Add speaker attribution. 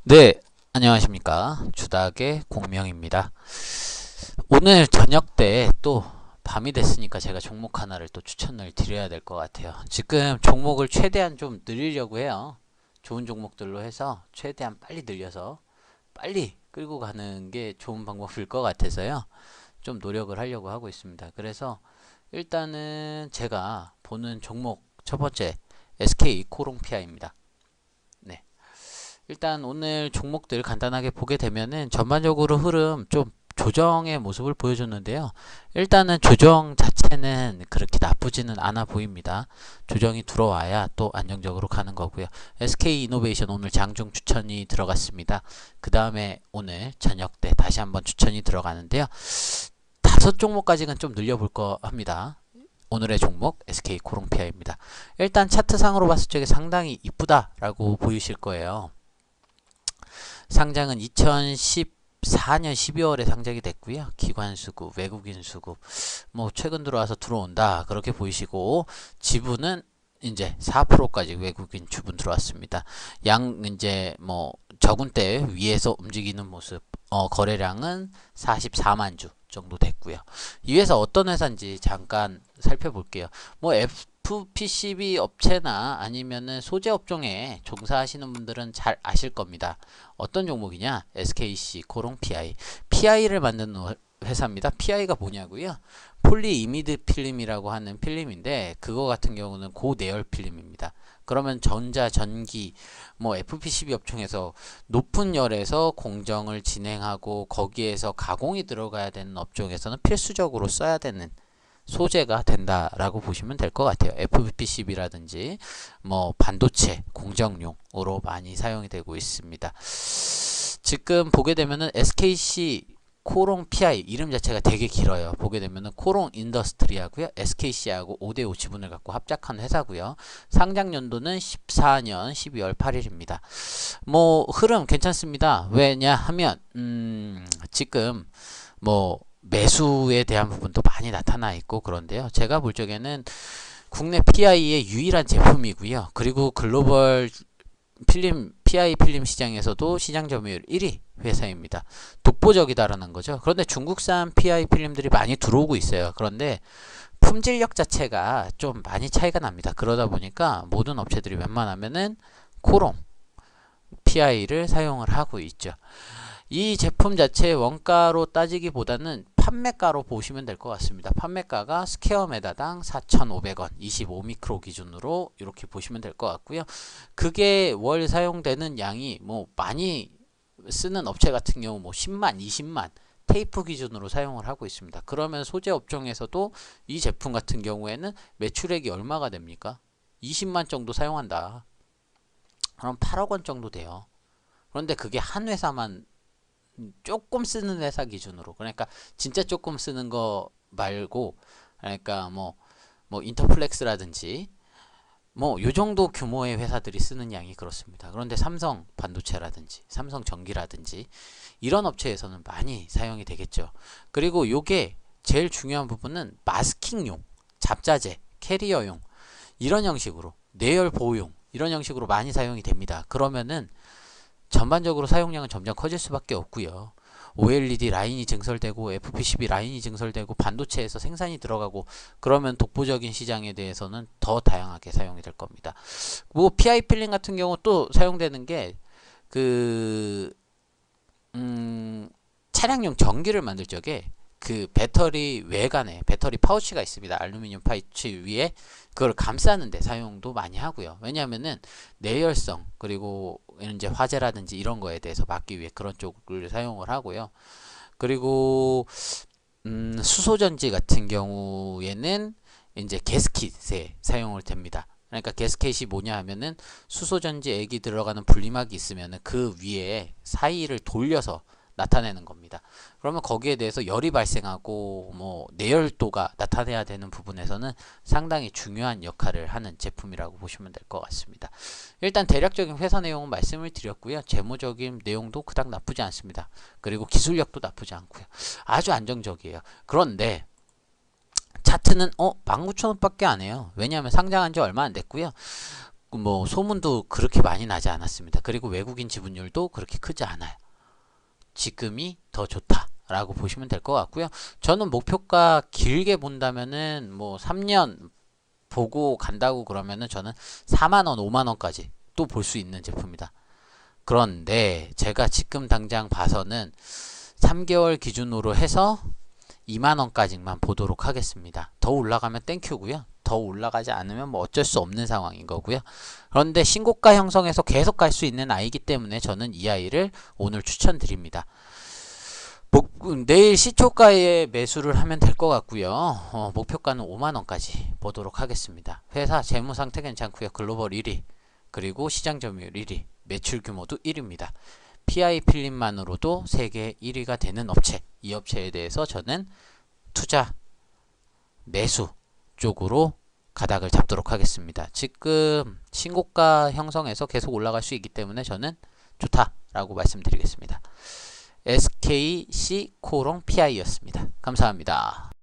Speaker 1: 네, 안녕하십니까. 주닥의 공명입니다. 오늘 저녁 때 또 밤이 됐으니까 제가 종목 하나를 또 추천을 드려야 될 것 같아요. 지금 종목을 최대한 좀 늘리려고 해요. 좋은 종목들로 해서 최대한 빨리 늘려서 빨리 끌고 가는 게 좋은 방법일 것 같아서요. 좀 노력을 하려고 하고 있습니다. 그래서 일단은 제가 보는 종목 첫 번째 SK 코롱피아입니다. 네. 일단 오늘 종목들 간단하게 보게 되면은 전반적으로 흐름 좀 조정의 모습을 보여줬는데요. 일단은 조정 자체는 그렇게 나쁘지는 않아 보입니다. 조정이 들어와야 또 안정적으로 가는 거고요. SK이노베이션 오늘 장중 추천이 들어갔습니다. 그 다음에 오늘 저녁 때 다시 한번 추천이 들어가는데요. 다섯 종목까지는 좀 늘려볼까 합니다. 오늘의 종목 SK 코롱피아입니다. 일단 차트상으로 봤을 적에 상당히 이쁘다라고 보이실 거예요. 상장은 2014년 12월에 상장이 됐고요. 기관 수급, 외국인 수급, 뭐 최근 들어와서 들어온다 그렇게 보이시고 지분은 이제 4%까지 외국인 주분 들어왔습니다. 이제 뭐 적은 때 위에서 움직이는 모습, 거래량은 44만 주 정도 됐고요. 이 회사 어떤 회사인지 잠깐 살펴볼게요. 뭐 FPCB 업체나 아니면은 소재 업종에 종사하시는 분들은 잘 아실 겁니다. 어떤 종목이냐? SKC 코롱 PI. PI를 만드는 회사입니다. PI가 뭐냐고요? 폴리이미드 필름이라고 하는 필름인데 그거 같은 경우는 고내열 필름입니다. 그러면 전자, 전기, 뭐 FPCB 업종에서 높은 열에서 공정을 진행하고 거기에서 가공이 들어가야 되는 업종에서는 필수적으로 써야 되는 소재가 된다라고 보시면 될 것 같아요. FPCB라든지 뭐 반도체 공정용으로 많이 사용이 되고 있습니다. 지금 보게 되면은 SKC 코롱 PI 이름 자체가 되게 길어요. 보게 되면은 코롱 인더스트리하고요. SKC하고 5대5 지분을 갖고 합작한 회사고요. 상장 연도는 14년 12월 8일입니다. 뭐 흐름 괜찮습니다. 왜냐하면 지금 뭐 매수에 대한 부분도 많이 나타나 있고 그런데요. 제가 볼 적에는 국내 PI의 유일한 제품이고요. 그리고 글로벌 PI 필름 시장에서도 시장 점유율 1위 회사입니다. 독보적이다라는 거죠. 그런데 중국산 PI 필름들이 많이 들어오고 있어요. 그런데 품질력 자체가 좀 많이 차이가 납니다. 그러다 보니까 모든 업체들이 웬만하면은 코롱 PI를 사용을 하고 있죠. 이 제품 자체의 원가로 따지기보다는 판매가로 보시면 될 것 같습니다. 판매가가 스퀘어 메다당 4,500원 25미크로 기준으로 이렇게 보시면 될 것 같고요. 그게 월 사용되는 양이 뭐 많이 쓰는 업체 같은 경우 뭐 10만, 20만 테이프 기준으로 사용을 하고 있습니다. 그러면 소재 업종에서도 이 제품 같은 경우에는 매출액이 얼마가 됩니까? 20만 정도 사용한다. 그럼 8억 원 정도 돼요. 그런데 그게 한 회사만 조금 쓰는 회사 기준으로, 그러니까 진짜 조금 쓰는 거 말고, 그러니까 뭐 인터플렉스라든지 뭐 요 정도 규모의 회사들이 쓰는 양이 그렇습니다. 그런데 삼성 반도체라든지 삼성 전기라든지 이런 업체에서는 많이 사용이 되겠죠. 그리고 요게 제일 중요한 부분은 마스킹용, 잡자재, 캐리어용 이런 형식으로 내열 보호용 이런 형식으로 많이 사용이 됩니다. 그러면은 전반적으로 사용량은 점점 커질 수밖에 없고요. OLED 라인이 증설되고 FPCB 라인이 증설되고 반도체에서 생산이 들어가고 그러면 독보적인 시장에 대해서는 더 다양하게 사용이 될 겁니다. 뭐 PI 필링 같은 경우 또 사용되는 게 그 차량용 전기를 만들 적에 그 배터리 외관에 배터리 파우치가 있습니다. 알루미늄 파우치 위에 그걸 감싸는데 사용도 많이 하고요. 왜냐하면은 내열성 그리고 이제 화재라든지 이런 거에 대해서 막기 위해 그런 쪽을 사용을 하고요. 그리고 수소전지 같은 경우에는 이제 게스킷에 사용을 됩니다. 그러니까 게스켓이 뭐냐 하면은 수소전지 액이 들어가는 분리막이 있으면은 그 위에 사이를 돌려서 나타내는 겁니다. 그러면 거기에 대해서 열이 발생하고 뭐 내열도가 나타내야 되는 부분에서는 상당히 중요한 역할을 하는 제품이라고 보시면 될 것 같습니다. 일단 대략적인 회사 내용은 말씀을 드렸고요. 재무적인 내용도 그닥 나쁘지 않습니다. 그리고 기술력도 나쁘지 않고요. 아주 안정적이에요. 그런데 차트는 19,000원밖에 안 해요. 왜냐하면 상장한 지 얼마 안 됐고요. 뭐 소문도 그렇게 많이 나지 않았습니다. 그리고 외국인 지분율도 그렇게 크지 않아요. 지금이 더 좋다라고 보시면 될 것 같고요. 저는 목표가 길게 본다면은 뭐 3년 보고 간다고 그러면은 저는 4만원, 5만원까지 또 볼 수 있는 제품이다. 그런데 제가 지금 당장 봐서는 3개월 기준으로 해서 2만원까지만 보도록 하겠습니다. 더 올라가면 땡큐고요. 더 올라가지 않으면 뭐 어쩔 수 없는 상황인 거고요. 그런데 신고가 형성해서 계속 갈 수 있는 아이기 때문에 저는 이 아이를 오늘 추천드립니다. 내일 시초가에 매수를 하면 될 것 같고요. 목표가는 5만원까지 보도록 하겠습니다. 회사 재무상태 괜찮고요. 글로벌 1위, 그리고 시장 점유율 1위, 매출 규모도 1위입니다. PI 필름만으로도 세계 1위가 되는 업체, 이 업체에 대해서 저는 투자, 매수 쪽으로 가닥을 잡도록 하겠습니다. 지금 신고가 형성해서 계속 올라갈 수 있기 때문에 저는 좋다라고 말씀드리겠습니다. SKC 코롱 PI였습니다. 감사합니다.